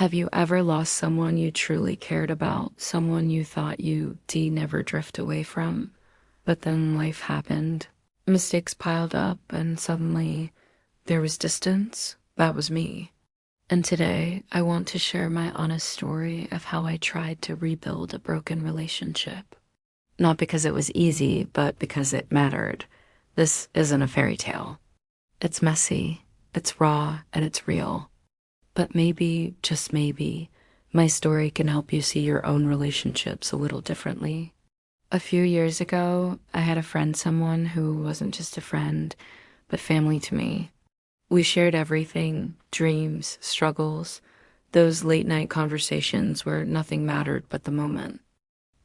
Have you ever lost someone you truly cared about, someone you thought you'd never drift away from? But then life happened. Mistakes piled up, and suddenly there was distance. That was me. And today, I want to share my honest story of how I tried to rebuild a broken relationship. Not because it was easy, but because it mattered. This isn't a fairy tale. It's messy, it's raw, and it's real. But maybe, just maybe, my story can help you see your own relationships a little differently. A few years ago, I had a friend, someone who wasn't just a friend, but family to me. We shared everything, dreams, struggles, those late night conversations where nothing mattered but the moment.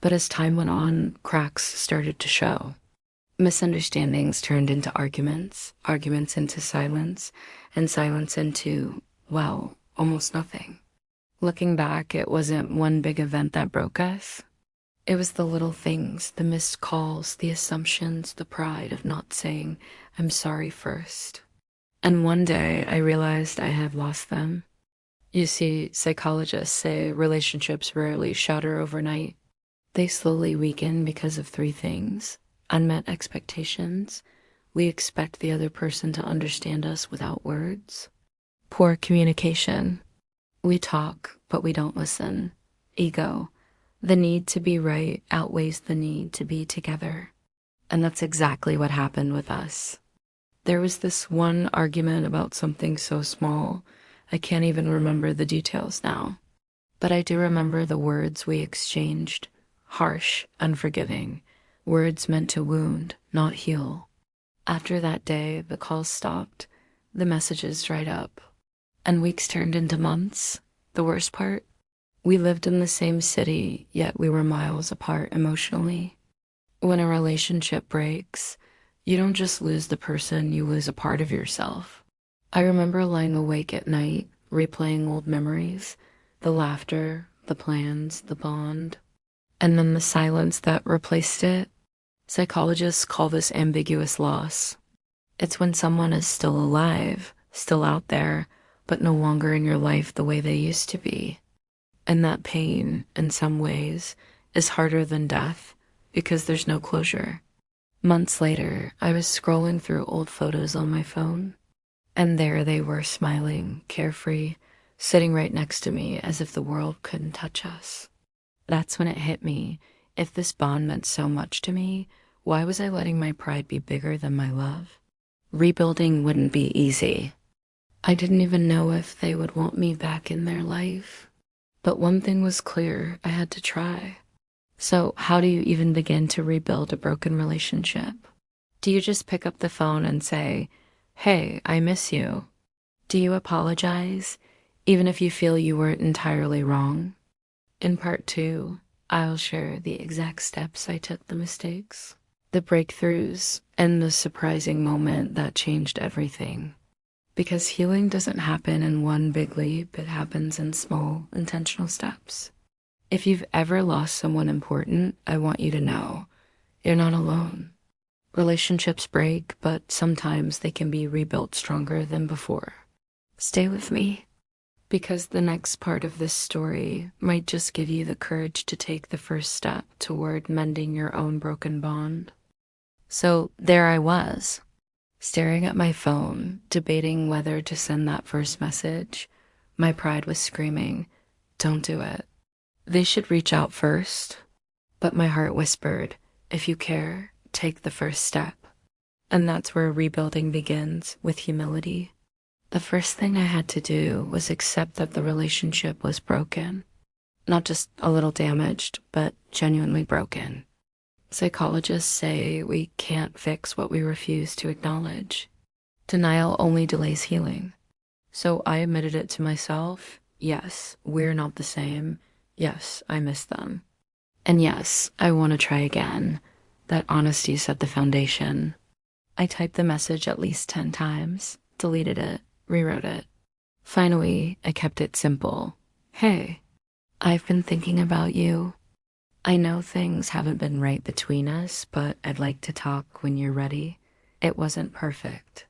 But as time went on, cracks started to show. Misunderstandings turned into arguments, arguments into silence, and silence into, well, almost nothing. Looking back, it wasn't one big event that broke us. It was the little things, the missed calls, the assumptions, the pride of not saying, I'm sorry first. And one day I realized I had lost them. You see, psychologists say relationships rarely shatter overnight. They slowly weaken because of three things: unmet expectations. We expect the other person to understand us without words. Poor communication. We talk, but we don't listen. Ego. The need to be right outweighs the need to be together. And that's exactly what happened with us. There was this one argument about something so small, I can't even remember the details now. But I do remember the words we exchanged. Harsh, unforgiving. Words meant to wound, not heal. After that day, the calls stopped. The messages dried up. And weeks turned into months. The worst part? We lived in the same city, yet we were miles apart emotionally. When a relationship breaks, you don't just lose the person, you lose a part of yourself. I remember lying awake at night, replaying old memories, the laughter, the plans, the bond, and then the silence that replaced it. Psychologists call this ambiguous loss. It's when someone is still alive, still out there, but no longer in your life the way they used to be. And that pain, in some ways, is harder than death because there's no closure. Months later, I was scrolling through old photos on my phone, and there they were, smiling, carefree, sitting right next to me as if the world couldn't touch us. That's when it hit me. If this bond meant so much to me, why was I letting my pride be bigger than my love? Rebuilding wouldn't be easy. I didn't even know if they would want me back in their life. But one thing was clear, I had to try. So how do you even begin to rebuild a broken relationship? Do you just pick up the phone and say, hey, I miss you? Do you apologize, even if you feel you weren't entirely wrong? In part 2, I'll share the exact steps I took, the mistakes, the breakthroughs, and the surprising moment that changed everything. Because healing doesn't happen in one big leap, it happens in small, intentional steps. If you've ever lost someone important, I want you to know, you're not alone. Relationships break, but sometimes they can be rebuilt stronger than before. Stay with me, because the next part of this story might just give you the courage to take the first step toward mending your own broken bond. So there I was, staring at my phone, debating whether to send that first message. My pride was screaming, don't do it. They should reach out first. But my heart whispered, if you care, take the first step. And that's where rebuilding begins, with humility. The first thing I had to do was accept that the relationship was broken. Not just a little damaged, but genuinely broken. Psychologists say we can't fix what we refuse to acknowledge. Denial only delays healing. So I admitted it to myself. Yes, we're not the same. Yes, I miss them. And yes, I want to try again. That honesty set the foundation. I typed the message at least 10 times, deleted it, rewrote it. Finally, I kept it simple. Hey, I've been thinking about you. I know things haven't been right between us, but I'd like to talk when you're ready. It wasn't perfect.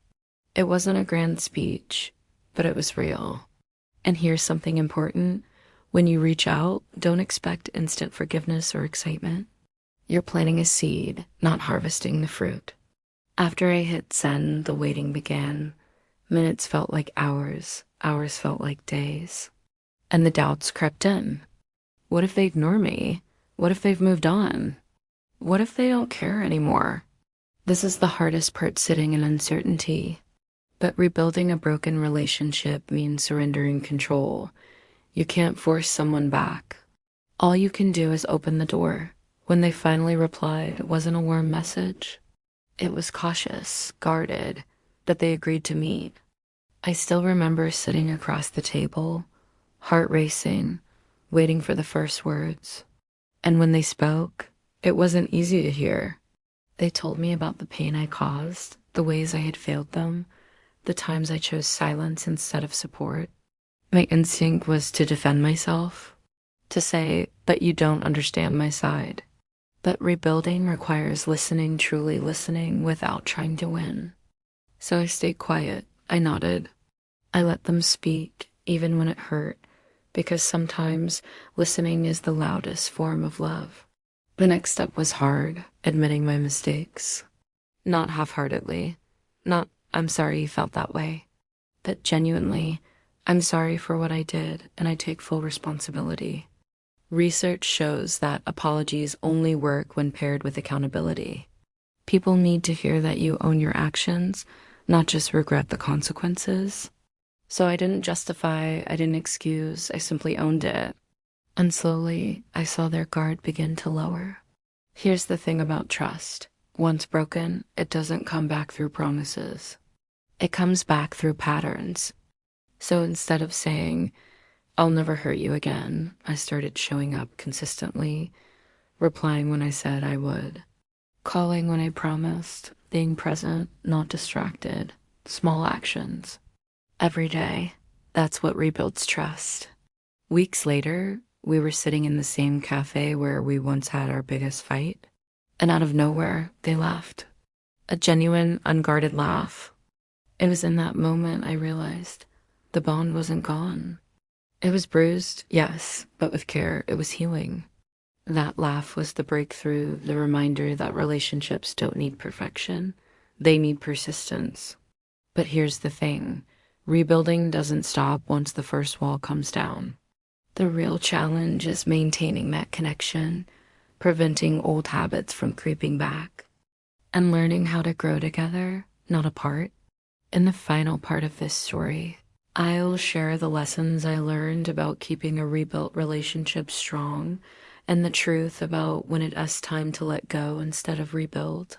It wasn't a grand speech, but it was real. And here's something important. When you reach out, don't expect instant forgiveness or excitement. You're planting a seed, not harvesting the fruit. After I hit send, the waiting began. Minutes felt like hours, hours felt like days. And the doubts crept in. What if they ignore me? What if they've moved on? What if they don't care anymore? This is the hardest part, sitting in uncertainty. But rebuilding a broken relationship means surrendering control. You can't force someone back. All you can do is open the door. When they finally replied, it wasn't a warm message. It was cautious, guarded, that they agreed to meet. I still remember sitting across the table, heart racing, waiting for the first words. And when they spoke, it wasn't easy to hear. They told me about the pain I caused, the ways I had failed them, the times I chose silence instead of support. My instinct was to defend myself, to say, but you don't understand my side. But rebuilding requires listening, truly listening, without trying to win. So I stayed quiet. I nodded. I let them speak, even when it hurt, because sometimes listening is the loudest form of love. The next step was hard, admitting my mistakes. Not half-heartedly. Not, I'm sorry you felt that way. But genuinely, I'm sorry for what I did, and I take full responsibility. Research shows that apologies only work when paired with accountability. People need to hear that you own your actions, not just regret the consequences. So I didn't justify, I didn't excuse, I simply owned it. And slowly, I saw their guard begin to lower. Here's the thing about trust. Once broken, it doesn't come back through promises. It comes back through patterns. So instead of saying, I'll never hurt you again, I started showing up consistently, replying when I said I would, calling when I promised, being present, not distracted, small actions. Every day, that's what rebuilds trust. Weeks later, we were sitting in the same cafe where we once had our biggest fight, and out of nowhere, they laughed. A genuine, unguarded laugh. It was in that moment I realized the bond wasn't gone. It was bruised, yes, but with care, it was healing. That laugh was the breakthrough, the reminder that relationships don't need perfection. They need persistence. But here's the thing. Rebuilding doesn't stop once the first wall comes down. The real challenge is maintaining that connection, preventing old habits from creeping back, and learning how to grow together, not apart. In the final part of this story, I'll share the lessons I learned about keeping a rebuilt relationship strong and the truth about when it's time to let go instead of rebuild.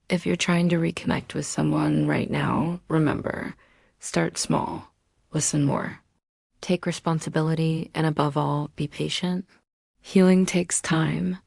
If you're trying to reconnect with someone right now, remember, start small, listen more, take responsibility, and above all, be patient. Healing takes time,